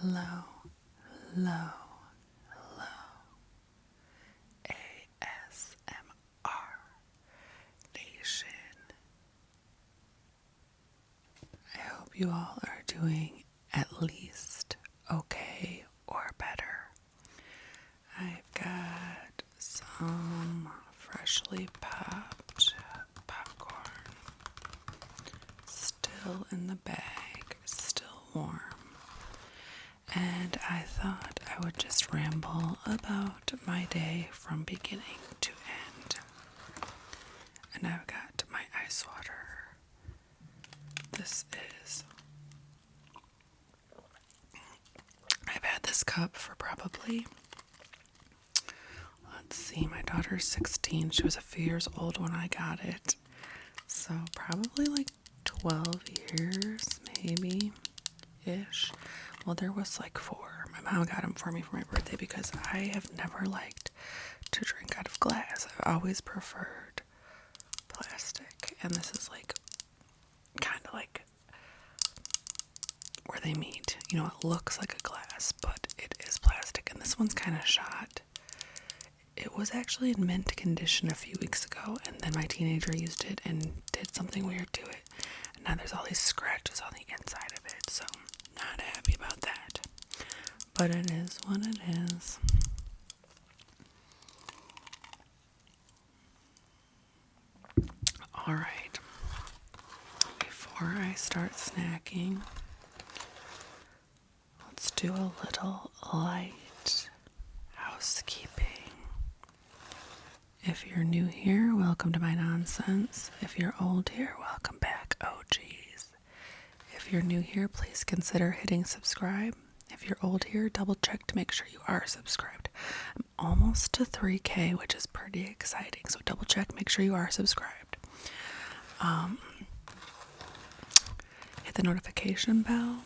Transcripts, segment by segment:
Hello, hello, hello, ASMR Nation. I hope you all are doing at least okay or better. I've got some freshly popped popcorn still in the bag, still warm. And I thought I would just ramble about my day from beginning to end. And I've got my ice water. I've had this cup for probably, let's see, my daughter's 16. She was a few years old when I got it. So probably like 12 years, maybe-ish. Well, there was like 4. My mom got them for me for my birthday because I have never liked to drink out of glass. I've always preferred plastic. And this is like, kind of like where they meet. You know, it looks like a glass, but it is plastic. And this one's kind of shot. It was actually in mint condition a few weeks ago, and then my teenager used it and did something weird to it. And now there's all these scratches on the inside of it, so not happy about that. But it is what it is. Alright. Before I start snacking, let's do a little light housekeeping. If you're new here, welcome to my nonsense. If you're old here, welcome back, OGs. If you're new here, please consider hitting subscribe. If you're old here, double check to make sure you are subscribed. I'm almost to 3K, which is pretty exciting. So double check, make sure you are subscribed. Hit the notification bell.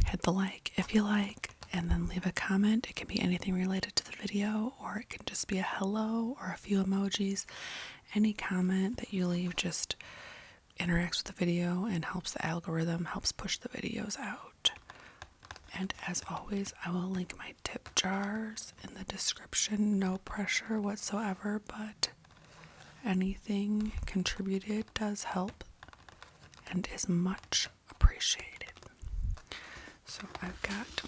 Hit the like if you like, and then leave a comment. It can be anything related to the video, or it can just be a hello or a few emojis. Any comment that you leave just interacts with the video and helps the algorithm, helps push the videos out. And as always, I will link my tip jars in the description. No pressure whatsoever, but anything contributed does help and is much appreciated. So I've got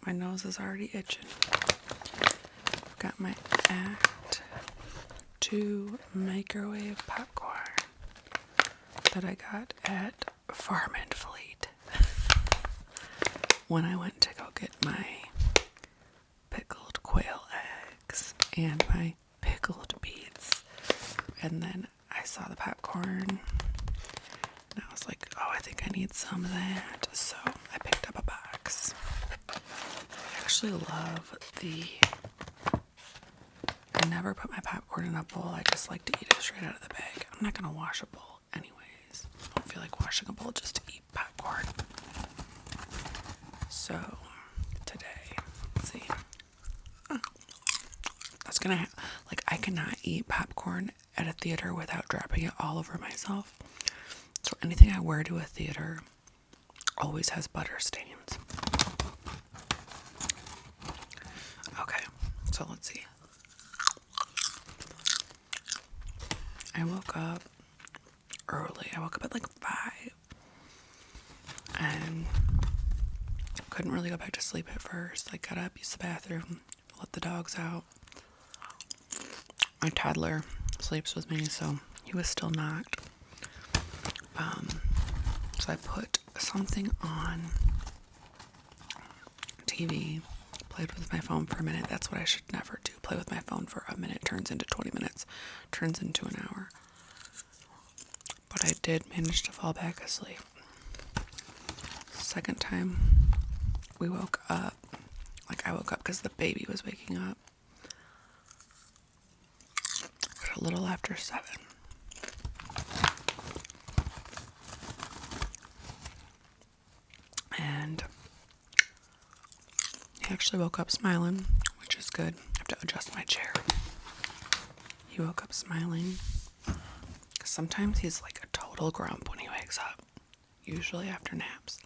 my nose is already itching. I've got my Act 2 microwave popcorn that I got at Farm and Fleet when I went to go get my pickled quail eggs and my pickled beets. And then I saw the popcorn and I was like, oh, I think I need some of that. So I picked up a box. I actually love I never put my popcorn in a bowl. I just like to eat it straight out of the bag. I'm not going to wash a bowl anyways. I don't feel like washing a bowl just to eat popcorn. So today, let's see. That's gonna I cannot eat popcorn at a theater without dropping it all over myself. So anything I wear to a theater always has butter stains. Okay, so let's see. I woke up early. I woke up at like 5 and couldn't really go back to sleep at first. I got up, used the bathroom, let the dogs out. My toddler sleeps with me, so he was still knocked. So I put something on TV, played with my phone for a minute. That's what I should never do. Play with my phone for a minute turns into 20 minutes, turns into an hour. But I did manage to fall back asleep. Second time we woke up, I woke up because the baby was waking up at a little after 7. And he actually woke up smiling, which is good. I have to adjust my chair. He woke up smiling, Sometimes he's like a total grump when he wakes up, usually after naps.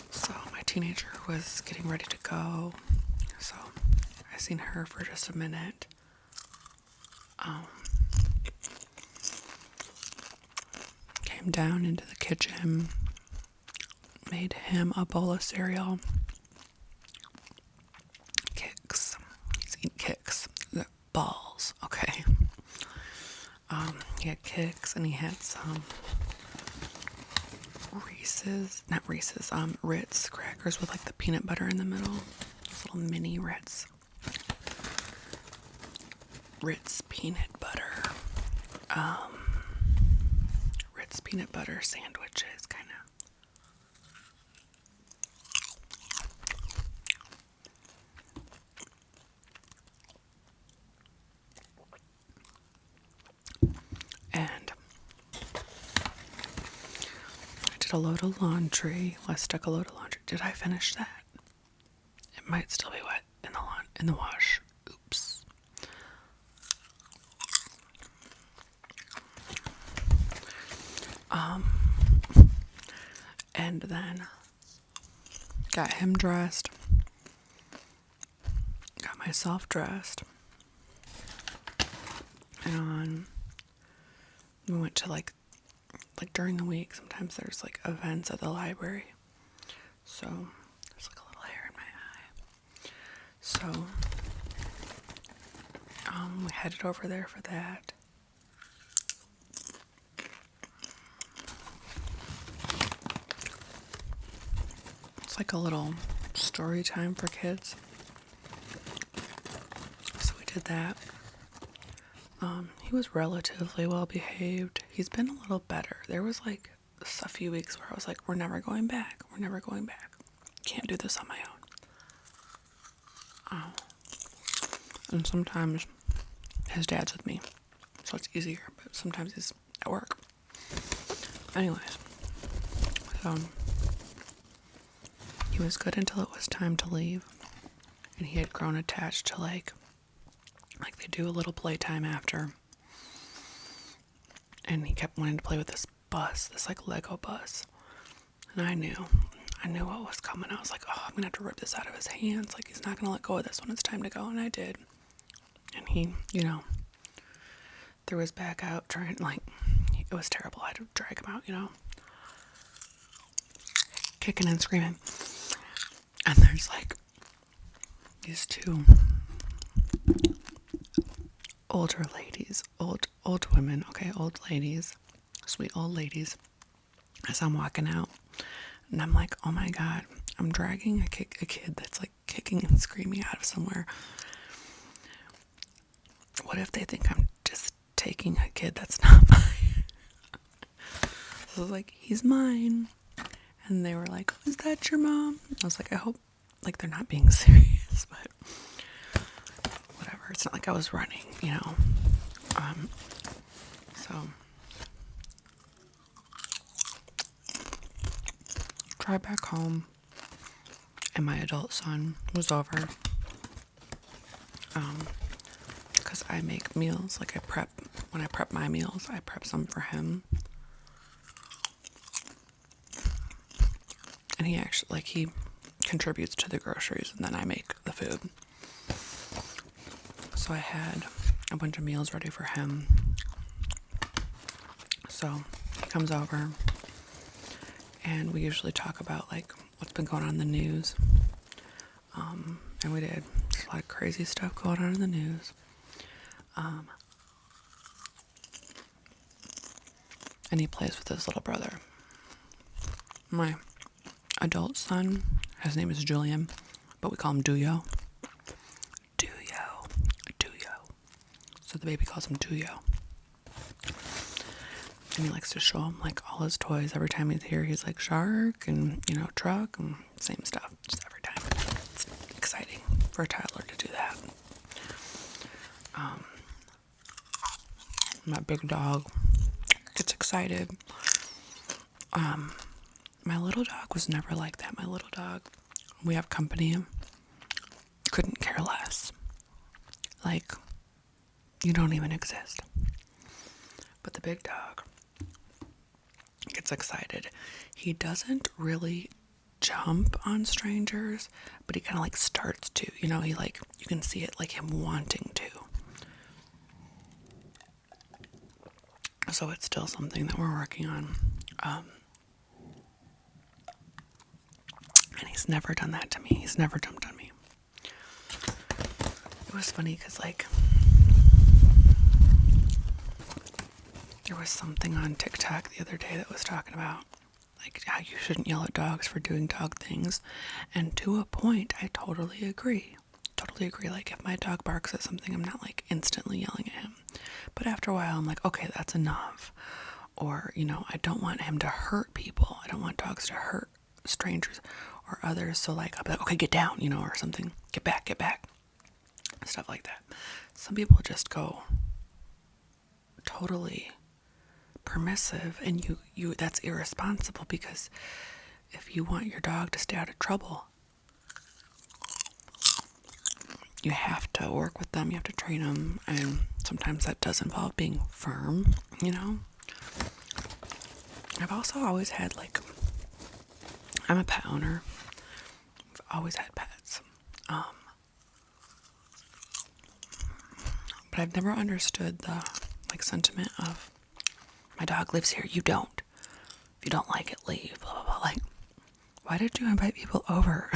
So my teenager was getting ready to go, so I seen her for just a minute. Came down into the kitchen, made him a bowl of cereal. Kicks. He's eating Kicks. Balls, okay. He had Kicks and he had some Ritz crackers with like the peanut butter in the middle. Those little mini Ritz peanut butter. Ritz peanut butter sandwiches, kind of. And I did a load of laundry. I stuck a load of laundry. Did I finish that? It might still be wet in the wash. Oops. And then got him dressed. Got myself dressed. And we went to like during the week, sometimes there's like events at the library. So there's like a little hair in my eye. So we headed over there for that. It's like a little story time for kids. So we did that. He was relatively well behaved. He's been a little better. There was like a few weeks where I was like, we're never going back. We're never going back. Can't do this on my own. And sometimes his dad's with me, so it's easier, but sometimes he's at work. Anyways, so he was good until it was time to leave, and he had grown attached to like they do a little playtime after, and he kept wanting to play with this bus, this like Lego bus, and I knew what was coming. I was like, oh, I'm gonna have to rip this out of his hands. Like, he's not gonna let go of this when it's time to go, and I did. And he, threw his back out, trying, like, it was terrible. I had to drag him out, kicking and screaming. And there's like these two older ladies, old women, okay, old ladies, sweet old ladies, as I'm walking out, and I'm like, oh my God, I'm dragging a kid that's like kicking and screaming out of somewhere. What if they think I'm just taking a kid that's not mine? So I was like, he's mine. And they were like, is that your mom? I was like, I hope like they're not being serious, but whatever. It's not like I was running, so drive back home, and my adult son was over, because I make meals, like when I prep my meals, I prep some for him, and he actually, like, he contributes to the groceries, and then I make the food. So I had a bunch of meals ready for him. So he comes over, and we usually talk about like what's been going on in the news. And we did. There's a lot of crazy stuff going on in the news. And he plays with his little brother. My adult son, his name is Julian, but we call him Duyo. So the baby calls him Duyo. And he likes to show him like all his toys. Every time he's here, he's like shark and, truck and same stuff. Just every time. It's exciting for a toddler to do that. My big dog gets excited. My little dog was never like that. My little dog, we have company, couldn't care less. Like, You don't even exist. But the big dog gets excited. He doesn't really jump on strangers, but he kind of like starts to, he like, you can see it like him wanting to. So it's still something that we're working on. And he's never done that to me. He's never jumped on me. It was funny because like there was something on TikTok the other day that was talking about like how you shouldn't yell at dogs for doing dog things. And to a point, I totally agree. Like if my dog barks at something, I'm not like instantly yelling at him. But after a while, I'm like, okay, that's enough. Or, I don't want him to hurt people. I don't want dogs to hurt strangers or others. So like, I'll be like, okay, get down, or something. Get back. Stuff like that. Some people just go totally permissive, and you that's irresponsible, because if you want your dog to stay out of trouble, you have to work with them, you have to train them, and sometimes that does involve being firm, I've also always had like, I'm a pet owner. I've always had pets. But I've never understood the like sentiment of my dog lives here, you don't. If you don't like it, leave, blah, blah, blah. Like, why did you invite people over?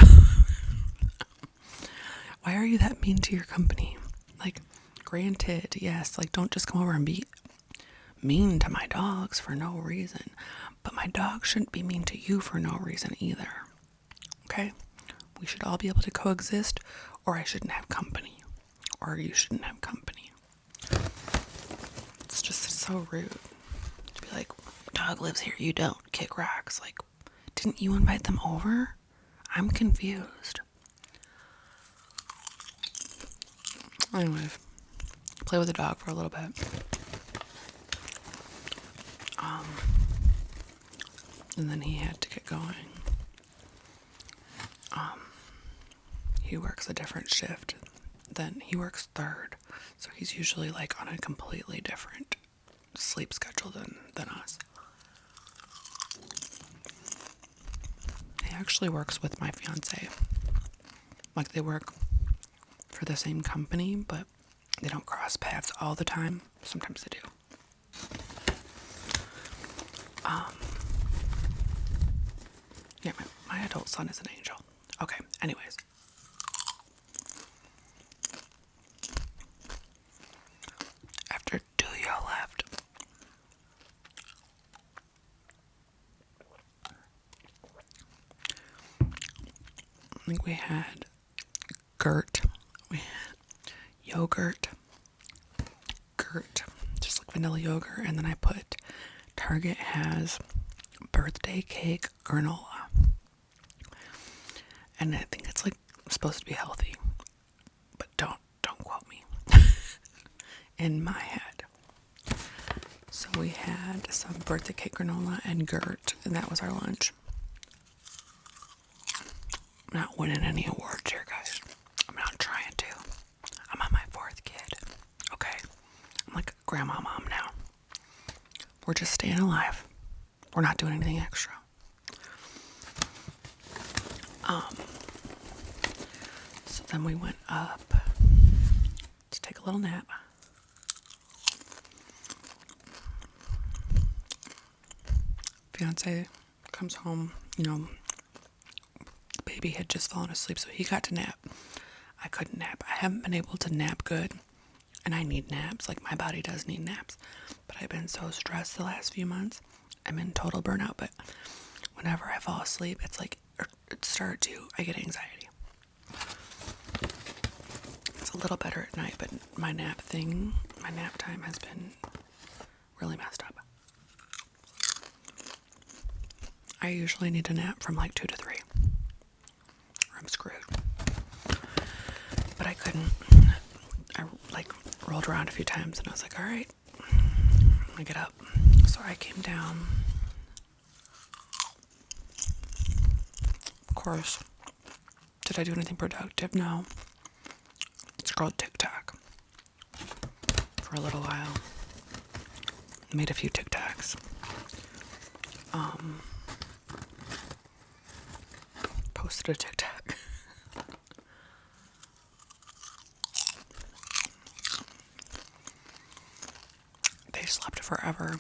Why are you that mean to your company? Like, granted, yes, like don't just come over and be mean to my dogs for no reason. But my dog shouldn't be mean to you for no reason either. Okay? We should all be able to coexist, or I shouldn't have company. Or you shouldn't have company. It's just so rude to be like, dog lives here, you don't. Kick rocks. Like, didn't you invite them over? I'm confused. Anyways, play with the dog for a little bit. And then he had to get going. He works a different shift. Then he works third. So he's usually like on a completely different sleep schedule than us. He actually works with my fiance. Like they work for the same company, but they don't cross paths all the time. Sometimes they do. Yeah, my adult son is an angel. Okay, anyways. After Duyo left, I think we had Gert. We had yogurt. Just like vanilla yogurt. And then I put Target has birthday cake granola. And I think it's like supposed to be healthy. But don't quote me. In my head. So we had some birthday cake granola and Gert, and that was our lunch. I'm not winning any awards here, guys. I'm not trying to. I'm on my 4th kid. Okay? I'm like a grandma mom now. We're just staying alive. We're not doing anything extra. So then we went up to take a little nap. Fiance comes home, the baby had just fallen asleep, so he got to nap. I couldn't nap. I haven't been able to nap good, and I need naps. Like, my body does need naps. But I've been so stressed the last few months. I'm in total burnout, but whenever I fall asleep, it's like, I get anxiety. It's a little better at night, but my nap time has been really messed up. I usually need a nap from like 2 to 3, or I'm screwed. But I couldn't. I like rolled around a few times and I was like, all right, I'm gonna get up. So I came down. Of course, did I do anything productive? No. Scrolled TikTok for a little while. Made a few TikToks. Posted a TikTok. They slept forever.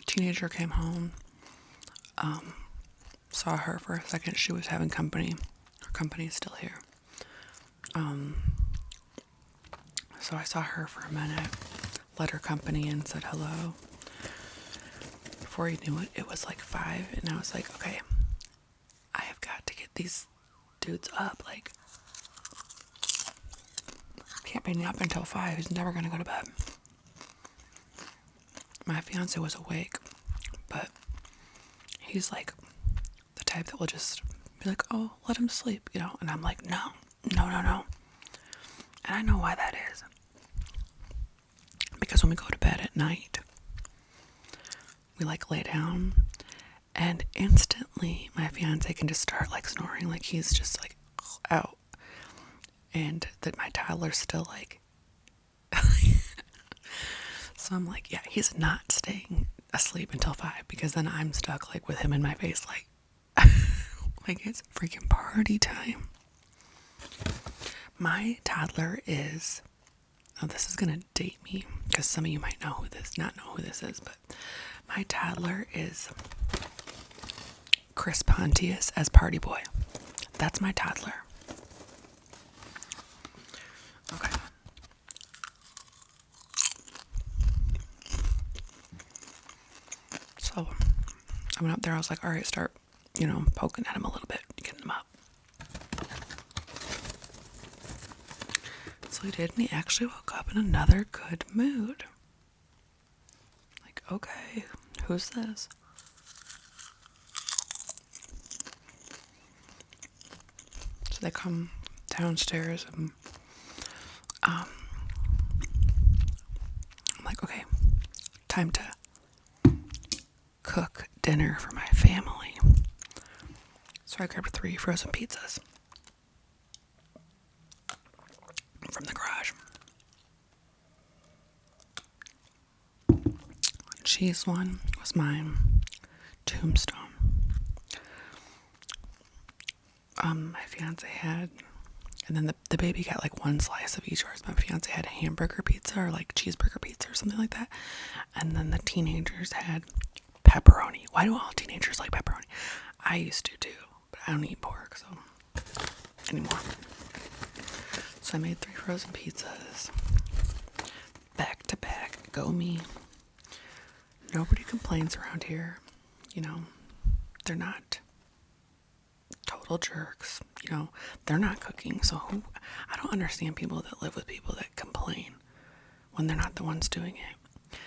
Teenager came home. Saw her for a second. She was having company. Her company is still here. So I saw her for a minute. Let her company in, said hello. Before you knew it, it was like 5, and I was like, okay, I have got to get these dudes up. Like, can't be up until 5. He's never gonna go to bed. My fiance was awake, but he's like the type that will just be like, oh, let him sleep, you know? And I'm like, no. And I know why that is. Because when we go to bed at night, we like lay down, and instantly my fiance can just start like snoring, like he's just like out. And that my toddler's still like so I'm like, yeah, he's not staying asleep until 5, because then I'm stuck like with him in my face, like like it's freaking party time. My toddler is, oh, this is gonna date me because some of you might not know who this is, but my toddler is Chris Pontius as Party Boy. That's my toddler. Okay. So I went up there. I was like, all right, start, poking at him a little bit, getting him up. So he did, and he actually woke up in another good mood. Like, okay, who's this? So they come downstairs, and I'm like, okay, time to cook dinner for my family. So I grabbed 3 frozen pizzas from the garage. Cheese one was mine. Tombstone. My fiance had, and then the baby got like 1 slice of each. My fiance had hamburger pizza or like cheeseburger pizza or something like that. And then the teenagers had pepperoni. Why do all teenagers like pepperoni? I used to too, but I don't eat pork, so anymore. So I made 3 frozen pizzas. Back to back. Go me. Nobody complains around here. They're not total jerks. They're not cooking. So I don't understand people that live with people that complain when they're not the ones doing it.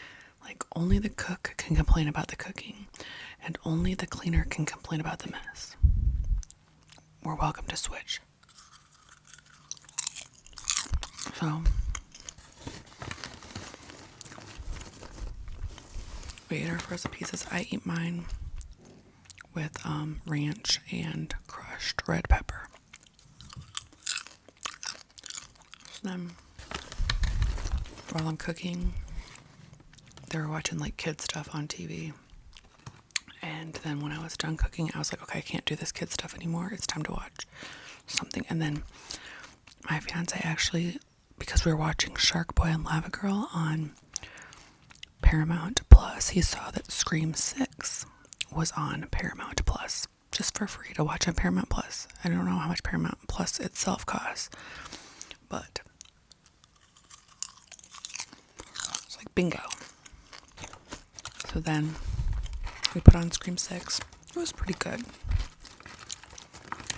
Like, only the cook can complain about the cooking, and only the cleaner can complain about the mess. We're welcome to switch. So we ate our frozen pizzas. I eat mine with ranch and crushed red pepper. So then, while I'm cooking, they were watching like kid stuff on TV. And then when I was done cooking, I was like, okay, I can't do this kid stuff anymore. It's time to watch something. And then my fiance actually, because we were watching Shark Boy and Lava Girl on Paramount Plus, he saw that Scream 6 was on Paramount Plus, just for free to watch on Paramount Plus. I don't know how much Paramount Plus itself costs, but it's like bingo. So then we put on Scream 6. It was pretty good.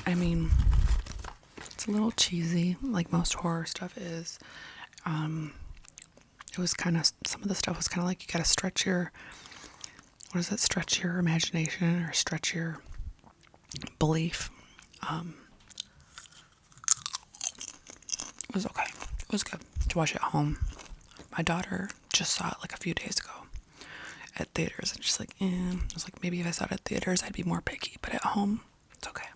I mean, it's a little cheesy, like most horror stuff is. It was kind of, some of the stuff was kind of like you gotta stretch your imagination or stretch your belief. It was okay. It was good to watch at home. My daughter just saw it like a few days ago at theaters, and she's like, I was like, maybe if I saw it at theaters, I'd be more picky, but at home, it's okay.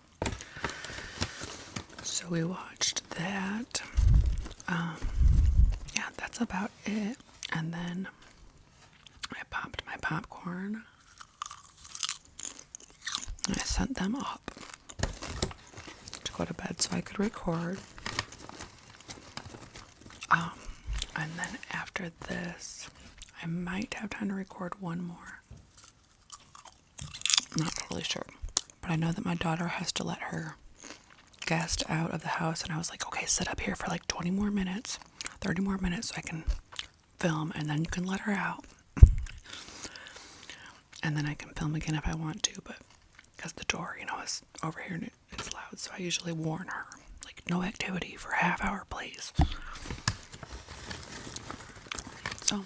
So we watched that. that's about it. And then I popped my popcorn. And I sent them up to go to bed so I could record. And then after this, I might have time to record one more. I'm not totally sure. But I know that my daughter has to let her guest out of the house. And I was like, okay, sit up here for like 20 more minutes, 30 more minutes so I can film. And then you can let her out. And then I can film again if I want to. But because the door, is over here and it's loud. So I usually warn her, like, no activity for a half hour, please. So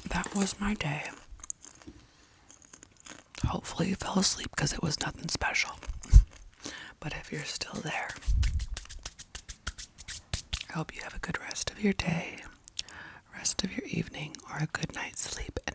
that was my day. Hopefully you fell asleep because it was nothing special. But if you're still there, I hope you have a good rest of your day, rest of your evening, or a good night's sleep. And